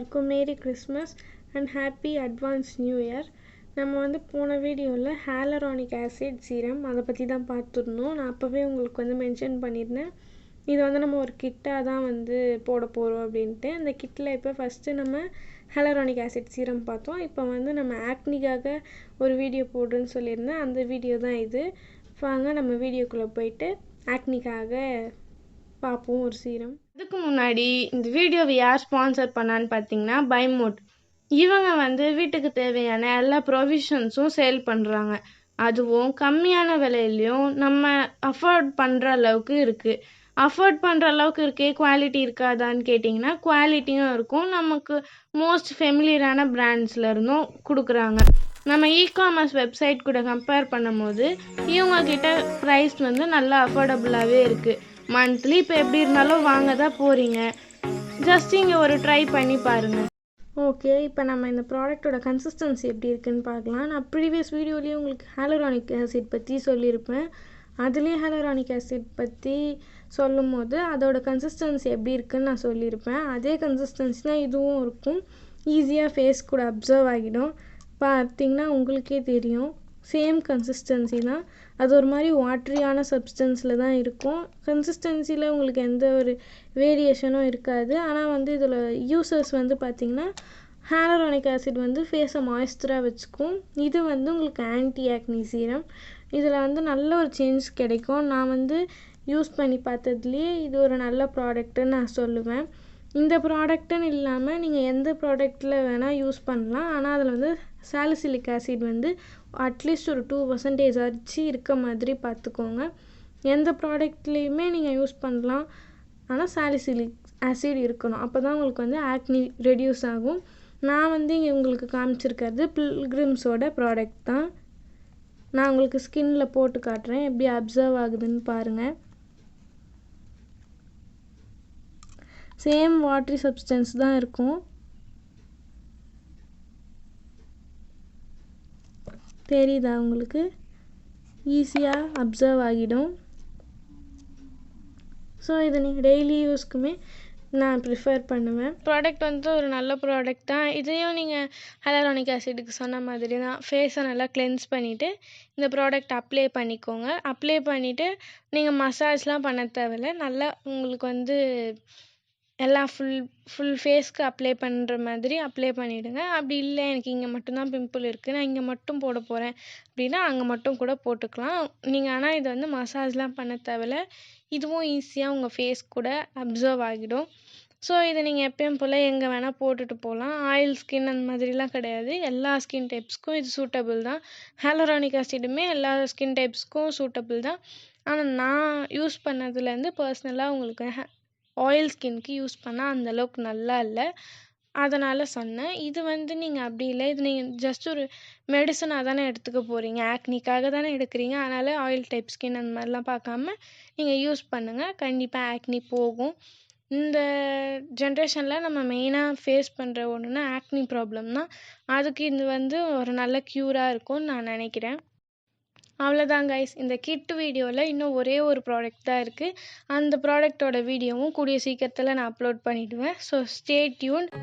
எல்லாருக்கும் merry Christmas and happy advance new year. நம்ம வந்து போன வீடியோவில் ஹாலரானிக் ஆசிட் சீரம் அதை பற்றி தான் பார்த்துருந்தோம். நான் அப்போவே உங்களுக்கு வந்து மென்ஷன் பண்ணியிருந்தேன், இது வந்து நம்ம ஒரு கிட்டாக தான் வந்து போட போகிறோம் அப்படின்ட்டு. அந்த கிட்டில் இப்போ ஃபஸ்ட்டு நம்ம ஹாலரானிக் ஆசிட் சீரம் பார்த்தோம். இப்போ வந்து நம்ம ஆக்னிக்காக ஒரு வீடியோ போடுறேன்னு சொல்லியிருந்தேன், அந்த வீடியோ தான் இது. வாங்க நம்ம வீடியோக்குள்ளே போயிட்டு ஆக்னிக்காக பார்ப்போம் ஒரு சீரம். அதுக்கு முன்னாடி இந்த வீடியோவை யார் ஸ்பான்சர் பண்ணான்னு பார்த்தீங்கன்னா பைமோட். இவங்க வந்து வீட்டுக்கு தேவையான எல்லா ப்ரொவிஷன்ஸும் சேல் பண்ணுறாங்க. அதுவும் கம்மியான விலையிலையும் நம்ம அஃபோர்ட் பண்ணுற அளவுக்கு இருக்குது. அஃபோர்ட் பண்ணுற அளவுக்கு இருக்கே, குவாலிட்டி இருக்காதான்னு கேட்டிங்கன்னா குவாலிட்டியும் இருக்கும். நமக்கு மோஸ்ட் ஃபெமிலியரான பிராண்ட்ஸ்லேருந்தும் கொடுக்குறாங்க. நம்ம இ-காமர்ஸ் வெப்சைட் கூட கம்பேர் பண்ணும்போது இவங்கக்கிட்ட ப்ரைஸ் வந்து நல்லா அஃபோர்டபுளாகவே இருக்குது. மந்த்லி இப்போ எப்படி இருந்தாலும் வாங்க தான் போகிறீங்க, ஜஸ்ட் இங்கே ஒரு ட்ரை பண்ணி பாருங்கள். ஓகே, இப்போ நம்ம இந்த ப்ராடக்டோட கன்சிஸ்டன்சி எப்படி இருக்குன்னு பார்க்கலாம். நான் ப்ரீவியஸ் வீடியோலேயே உங்களுக்கு ஹாலரானிக் ஆசிட் பற்றி சொல்லியிருப்பேன். அதுலேயே ஹாலரானிக் ஆசிட் பற்றி சொல்லும் போது அதோட கன்சிஸ்டன்சி எப்படி இருக்குன்னு நான் சொல்லியிருப்பேன். அதே கன்சிஸ்டன்சி தான் இதுவும் இருக்கும். ஈஸியாக ஃபேஸ் கூட அப்சர்வ் ஆகிடும். பார்த்திங்கன்னா உங்களுக்கே தெரியும், சேம் கன்சிஸ்டன்சி தான். அது ஒரு மாதிரி வாட்ரியான சப்ஸ்டன்ஸில் தான் இருக்கும். கன்சிஸ்டன்சியில் உங்களுக்கு எந்த ஒரு வேரியேஷனும் இருக்காது. ஆனால் வந்து இதில் யூசர்ஸ் வந்து பார்த்திங்கன்னா ஹாலரானிக் ஆசிட் வந்து ஃபேஸை மாய்ஸ்சராக வச்சுக்கும். இது வந்து உங்களுக்கு ஆன்டி ஆக்னி சீரம். இதில் வந்து நல்ல ஒரு சேஞ்ச் கிடைக்கும். நான் வந்து யூஸ் பண்ணி பார்த்ததுலேயே இது ஒரு நல்ல ப்ராடக்ட்டுன்னு நான் சொல்லுவேன். இந்த ப்ராடக்ட்டுன்னு இல்லாமல் நீங்கள் எந்த ப்ராடக்டில் வேணால் யூஸ் பண்ணலாம். ஆனால் அதில் வந்து சாலிசிலிக் ஆசிட் வந்து அட்லீஸ்ட் ஒரு 2% ஆச்சு இருக்க மாதிரி பார்த்துக்கோங்க. எந்த ப்ராடக்ட்லேயுமே நீங்கள் யூஸ் பண்ணலாம், ஆனால் சாலிசிலிக் ஆசிட் இருக்கணும். அப்போ தான் உங்களுக்கு வந்து ஆக்னி ரெடியூஸ் ஆகும். நான் வந்து இங்கே உங்களுக்கு காமிச்சிருக்கிறது பில்கிரிம்ஸோட ப்ராடக்ட் தான். நான் உங்களுக்கு ஸ்கின்னில் போட்டு காட்டுறேன், எப்படி அப்சர்வ் ஆகுதுன்னு பாருங்கள். சேம் வாட்டரி சப்ஸ்டன்ஸ் தான் இருக்கும். தெரியுதா உங்களுக்கு? ஈஸியாக அப்சர்வ் ஆகிடும். ஸோ இதை நீங்கள் டெய்லி யூஸ்க்குமே நான் ப்ரிஃபர் பண்ணுவேன். ப்ராடக்ட் வந்து ஒரு நல்ல ப்ராடக்ட் தான். இதையும் நீங்கள் ஹாலரானிக் ஆசிடுக்கு சொன்ன மாதிரி தான் ஃபேஸை நல்லா கிளென்ஸ் பண்ணிவிட்டு இந்த ப்ராடக்ட் அப்ளை பண்ணிக்கோங்க. அப்ளை பண்ணிவிட்டு நீங்கள் மசாஜ்லாம் பண்ண தேவையில்லை. நல்லா உங்களுக்கு வந்து எல்லாம் ஃபுல் ஃபேஸ்க்கு அப்ளை பண்ணுற மாதிரி அப்ளை பண்ணிவிடுங்க. அப்படி இல்லை, எனக்கு இங்கே மட்டும்தான் பிம்பிள் இருக்குது, நான் இங்கே மட்டும் போட போகிறேன் அப்படின்னா அங்கே மட்டும் கூட போட்டுக்கலாம் நீங்கள். ஆனால் இது வந்து மசாஜ்லாம் பண்ண தேவையில்ல. இதுவும் ஈஸியாக உங்கள் ஃபேஸ் கூட அப்சர்வ் ஆகிடும். ஸோ இதை நீங்கள் எப்பயும் போல் எங்கே வேணால் போட்டுட்டு போகலாம். ஆயில் ஸ்கின் அந்த மாதிரிலாம் கிடையாது. எல்லா ஸ்கின் டைப்ஸ்க்கும் இது சூட்டபிள் தான். ஹாலரானிக் ஆசிடுமே எல்லா ஸ்கின் டைப்ஸ்க்கும் சூட்டபிள் தான். ஆனால் நான் யூஸ் பண்ணதுலேருந்து பர்சனலாக உங்களுக்கு ஆயில் ஸ்கின்க்கு யூஸ் பண்ணால் அந்தளவுக்கு நல்லா இல்லை, அதனால் சொன்னேன். இது வந்து நீங்கள் அப்படி இல்லை, இது நீங்கள் ஜஸ்ட் ஒரு மெடிசனாக தானே எடுத்துக்க போகிறீங்க, ஆக்னிக்காக தானே எடுக்கிறீங்க. அதனால் ஆயில் டைப் ஸ்கின் அந்த மாதிரிலாம் பார்க்காம நீங்கள் யூஸ் பண்ணுங்கள். கண்டிப்பாக ஆக்னி போகும். இந்த ஜென்ரேஷனில் நம்ம மெயினாக ஃபேஸ் பண்ணுற ஒன்றுனா ஆக்னி ப்ராப்ளம் தான். அதுக்கு இது வந்து ஒரு நல்ல க்யூராக இருக்கும்னு நான் நினைக்கிறேன். அவ்வளோதான் கைஸ். இந்த கிட் வீடியோவில் இன்னும் ஒரே ஒரு ப்ராடக்ட் தான் இருக்குது. அந்த ப்ராடக்டோட வீடியோவும் கூடிய சீக்கிரத்தில் நான் அப்லோட் பண்ணிவிடுவேன். So stay tuned.